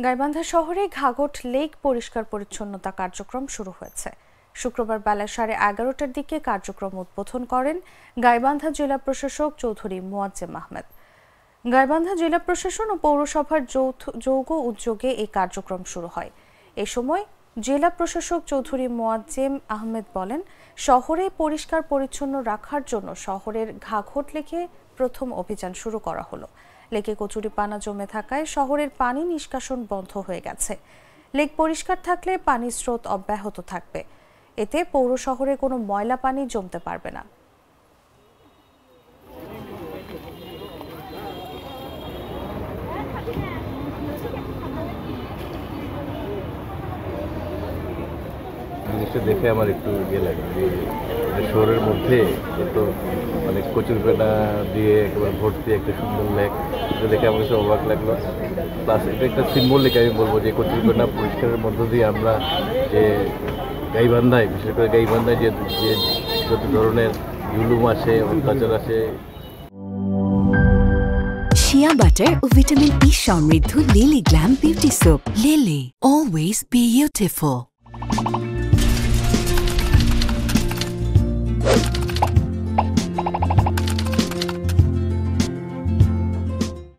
গাইবান্ধা শহরে ঘাঘট লেক পরিষ্কার পরিচ্ছন্নতা কার্যক্রম শুরু হয়েছে। শুক্রবার বেলা 11:30টার দিকে কার্যক্রম উদ্বোধন করেন গাইবান্ধা জেলা প্রশাসক চৌধুরী মোয়াজ্জেম আহমেদ। গাইবান্ধা জেলা প্রশাসন ও পৌরসভার যৌথ উদ্যোগে এই কার্যক্রম শুরু হয়। এ সময় জেলা প্রশাসক চৌধুরী মোয়াজ্জেম আহমেদ বলেন, শহরে পরিষ্কার পরিচ্ছন্ন রাখার জন্য শহরের ঘাঘট লেকে প্রথম অভিযান শুরু করা হলো। লেকে কচুরিপানা জমে থাকায় শহরের পানি নিষ্কাশন বন্ধ হয়ে গেছে। লেক পরিষ্কার থাকলে পানির স্রোত অব্যাহত থাকবে। এতে পৌর শহরে কোনো ময়লা পানি জমতে পারবে না। জিনিসটা দেখে আমার একটু ইয়ে লাগে যে শহরের মধ্যে এত মানে কচুরিপানা দিয়ে একেবারে ভর্তি একটা সুন্দর লেক, এটা দেখে আমার কাছে অবাক লাগলো। প্লাস এটা একটা সিম্বলিক, আমি বলবো যে কচুরিপানা পরিষ্কারের মধ্য দিয়ে আমরা যে গাইবান্ধায়, বিশেষ করে গাইবান্ধায় যে যত ধরনের জুলুম আসে, অত্যাচার আসে। শিয়া বাটার ও ভিটামিন ই সমৃদ্ধ lily glam beauty soap. Lily, always beautiful.